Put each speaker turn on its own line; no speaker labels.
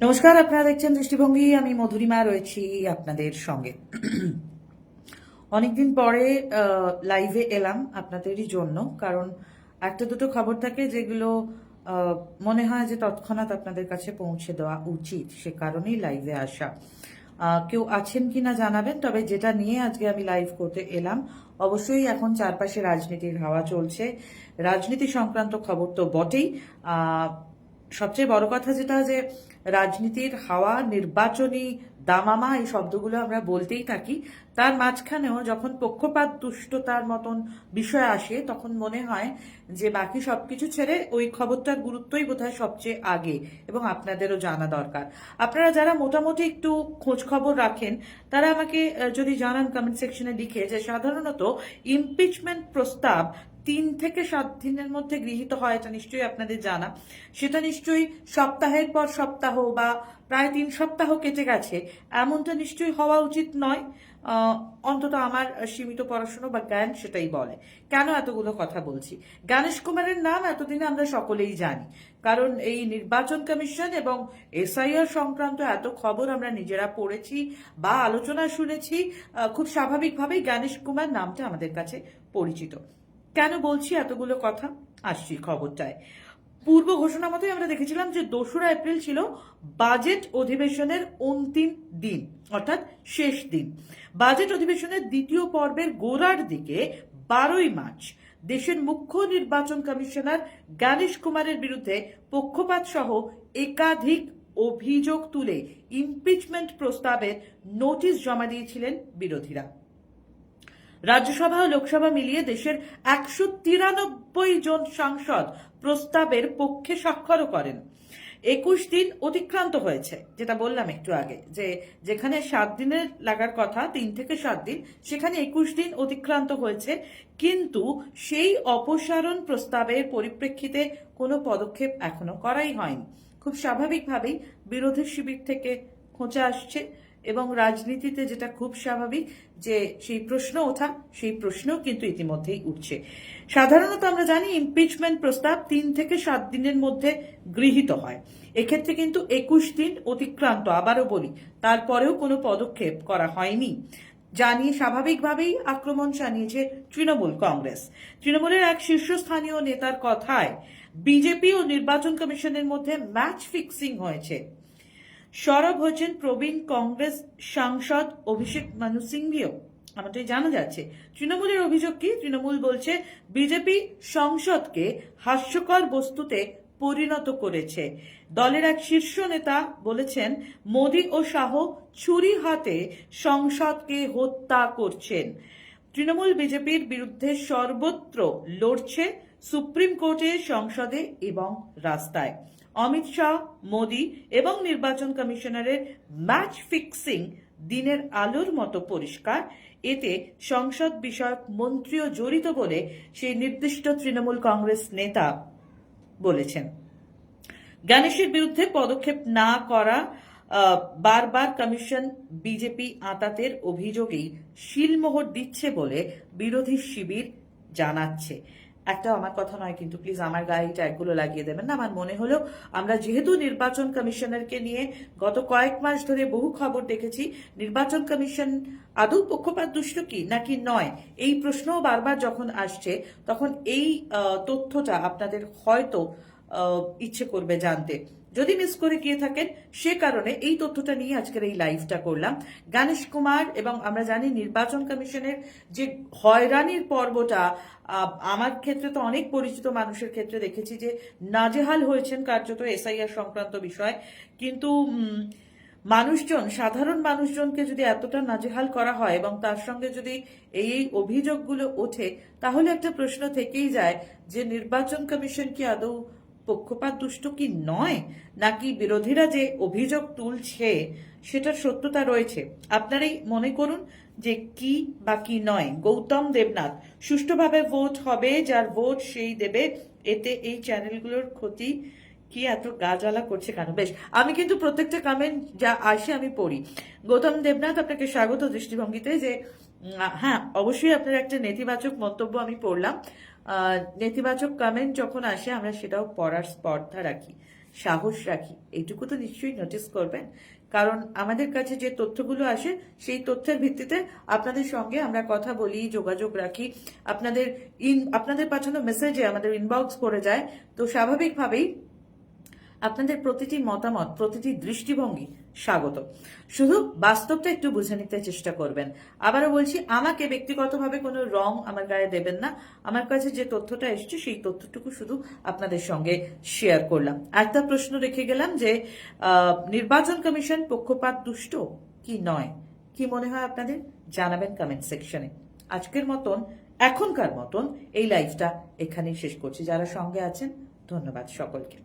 নমস্কার, আপনারা দেখছেন দৃষ্টিভঙ্গি। আমি মধুরিমা রয়েছি আপনাদের সঙ্গে। অনেকদিন পরে লাইভে এলাম আপনাদেরই জন্য, কারণ একটা দুটো খবর থাকে যেগুলো মনে হয় যে তৎক্ষণাৎ আপনাদের কাছে পৌঁছে দেওয়া উচিত, সে কারণেই লাইভে আসা। কেউ আছেন কিনা জানাবেন। তবে যেটা নিয়ে আজকে আমি লাইভ করতে এলাম, অবশ্যই এখন চারপাশে রাজনীতির হাওয়া চলছে। রাজনীতি সংক্রান্ত খবর তো বটেই। সবচেয়ে বড় কথা যেটা, যে রাজনীতির হাওয়া, নির্বাচনী দামামা, এই শব্দগুলো আমরা বলতেই থাকি। তার মাঝখানেও যখন পক্ষপাত দুষ্টতার মতন বিষয় আসে, তখন মনে হয় যে বাকি সবকিছু ছেড়ে ওই খবরটার গুরুত্বই বোধহয় সবচেয়ে আগে, এবং আপনাদেরও জানা দরকার। আপনারা যারা মোটামুটি একটু খোঁজ খবর রাখেন, তারা আমাকে যদি জানান কমেন্ট সেকশনে লিখে, যে সাধারণত ইমপিচমেন্ট প্রস্তাব 3 থেকে 7 দিনের মধ্যে গৃহীত হয়, এটা নিশ্চয়ই আপনাদের জানা। সেটা নিশ্চয়ই সপ্তাহের পর সপ্তাহ বা প্রায় 3 সপ্তাহ কেটে গেছে, এমনটা নিশ্চয়ই হওয়া উচিত নয়। অন্তত আমার সীমিত পড়াশোনা বা জ্ঞান সেটাই বলে। কেন এতগুলো কথা বলছি? গণেশ কুমারের নাম এতদিনে আমরা সকলেই জানি, কারণ এই নির্বাচন কমিশন এবং এসআইআর সংক্রান্ত এত খবর আমরা নিজেরা পড়েছি বা আলোচনা শুনেছি। খুব স্বাভাবিকভাবেই গণেশ কুমার নামটা আমাদের কাছে পরিচিত। কেন বলছি এতগুলো কথা? আসছি খবরটায়। পূর্ব ঘোষণা মতোই আমরা দেখেছিলাম যে 2রা এপ্রিল ছিল বাজেট অধিবেশনের অন্তিম দিন, অর্থাৎ শেষ দিন। বাজেট অধিবেশনের দ্বিতীয় পর্বের গোড়ার দিকে 12ই মার্চ দেশের মুখ্য নির্বাচন কমিশনার গণেশ কুমারের বিরুদ্ধে পক্ষপাত সহ একাধিক অভিযোগ তুলে ইমপিচমেন্ট প্রস্তাবের নোটিশ জমা দিয়েছিলেন বিরোধীরা। রাজ্যসভা ও লোকসভা মিলিয়ে দেশের 193 জন সাংসদ প্রস্তাবের পক্ষে স্বাক্ষরও করেন। 21 দিন অতিক্রান্ত হয়েছে, যেটা বললাম একটু আগে, যে যেখানে 7 দিনের লাগার কথা, 3 থেকে 7 দিন, সেখানে 21 দিন অতিক্রান্ত হয়েছে। কিন্তু সেই অপসারণ প্রস্তাবের পরিপ্রেক্ষিতে কোনো পদক্ষেপ এখনো করাই হয়নি। খুব স্বাভাবিকভাবেই বিরোধী শিবির থেকে খোঁচা আসছে, এবং রাজনীতিতে যেটা খুব স্বাভাবিক, যে সেই প্রশ্ন ওঠা, সেই প্রশ্নও কিন্তু ইতিমধ্যেই উঠছে। সাধারণত আমরা জানি ইমপিচমেন্ট প্রস্তাব 3 থেকে 7 দিনের মধ্যে গৃহীত হয়। এক্ষেত্রে কিন্তু 21 দিন অতিক্রান্ত, আবারও বলি, তারপরেও কোনো পদক্ষেপ করা হয়নি। জানিয়ে স্বাভাবিকভাবেই আক্রমণ জানিয়েছে তৃণমূল কংগ্রেস। তৃণমূলের এক শীর্ষস্থানীয় নেতার কথায় বিজেপি ও নির্বাচন কমিশনের মধ্যে ম্যাচ ফিক্সিং হয়েছে। সরব হয়েছেন প্রবীণ কংগ্রেস সাংসদ অভিষেক মানু সিংভিও, আমাদের জানা যাচ্ছে। তৃণমূলের অভিযোগ কি? তৃণমূল বলছে বিজেপি সংসদকে হাস্যকর বস্তুতে পরিণত করেছে। দলের এক শীর্ষ নেতা বলেছেন, মোদী ও শাহ ছুরি হাতে সংসদকে হত্যা করছেন। তৃণমূল বিজেপির বিরুদ্ধে সর্বত্র লড়ছে, সুপ্রিম কোর্টে, সংসদে এবং রাস্তায়। অমিত শাহ, মোদী এবং নির্বাচন কমিশনারের ম্যাচ ফিক্সিং দিনের আলোর মতো পরিষ্কার। এতে সংসদ বিষয়ক মন্ত্রীও জড়িত বলে সেই নির্দিষ্ট তৃণমূল কংগ্রেস নেতা বলেছেন। গণেশের বিরুদ্ধে পদক্ষেপ না করা, বারবার কমিশন বিজেপি আঁতাতের অভিযোগেই শিলমোহর দিচ্ছে বলে বিরোধী শিবির জানাচ্ছে। একটা আমার কথা নয় কিন্তু, প্লিজ আমার গায়ে ট্যাগগুলো লাগিয়ে দেবেন না। আমার মনে হলো, আমরা যেহেতু নির্বাচন কমিশনারকে নিয়ে গত কয়েক মাস ধরে বহু খবর দেখেছি, নির্বাচন কমিশন আদৌ পক্ষপাত দুষ্ট কি নাকি নয়, এই প্রশ্নও বারবার যখন আসছে, তখন এই তথ্যটা আপনাদের হয়তো ইচ্ছে করবে জানতে। যদি মিস করে গিয়ে থাকেন, সে কারণে এই তথ্যটা নিয়ে আজকের এই লাইভটা করলাম। গণেশ কুমার, এবং আমরা জানি নির্বাচন কমিশনের যে হয়রানির পর্বটা, আমার ক্ষেত্রে তো অনেক পরিচিত মানুষের ক্ষেত্রে দেখেছি যে নাজেহাল হয়েছেন কার্যত এসআইআর সংক্রান্ত বিষয়। কিন্তু মানুষজন, সাধারণ মানুষজনকে যদি এতটা নাজেহাল করা হয় এবং তার সঙ্গে যদি এই অভিযোগগুলো ওঠে, তাহলে একটা প্রশ্ন থেকেই যায় যে নির্বাচন কমিশন কি আদৌ পক্ষপাত দুষ্ট কি নয়, নাকি বিরোধীরা যে অভিযোগ তুলছে সেটার সত্যতা রয়েছে। আপনারাই মনে করুন যে কি বা কি নয়। গৌতম দেবনাথ, সুষ্ঠুভাবে ভোট হবে, যার ভোট সেই দেবে, এতে এই চ্যানেলগুলোর ক্ষতি কি? এত গা জ্বালা করছে কেন? বেশ, আমি কিন্তু প্রত্যেকটা কমেন্ট যা আসে আমি পড়ি। গৌতম দেবনাথ, আপনাকে স্বাগত দৃষ্টিভঙ্গিতে। যে হ্যাঁ, অবশ্যই আপনার একটা নেতিবাচক মন্তব্য আমি পড়লাম। নেতিবাচক কমেন্ট যখন আসে, আমরা সেটাও পড়ার স্পর্ধা রাখি, সাহস রাখি, এইটুকু তো নিশ্চয়ই নোটিস করবেন। কারণ আমাদের কাছে যে তথ্যগুলো আসে সেই তথ্যের ভিত্তিতে আপনাদের সঙ্গে আমরা কথা বলি, যোগাযোগ রাখি। আপনাদের পাঠানো মেসেজে আমাদের ইনবক্স করে যায়, তো স্বাভাবিকভাবেই আপনাদের প্রতিটি মতামত, প্রতিটি দৃষ্টিভঙ্গি স্বাগত। শুধু বাস্তবটা একটু বুঝে নিতে চেষ্টা করবেন। আবারও বলছি, আমাকে ব্যক্তিগতভাবে কোনো রং আমার গায়ে দেবেন না। আমার কাছে যে তথ্যটা এসছে সেই তথ্যটুকু শুধু আপনাদের সঙ্গে শেয়ার করলাম। একটা প্রশ্ন রেখে গেলাম যে নির্বাচন কমিশন পক্ষপাত দুষ্ট কি নয়, কি মনে হয় আপনাদের? জানাবেন কমেন্ট সেকশনে। আজকের মতন, এখনকার মতন এই লাইভটা এখানেই শেষ করছি। যারা সঙ্গে আছেন ধন্যবাদ সকলকে।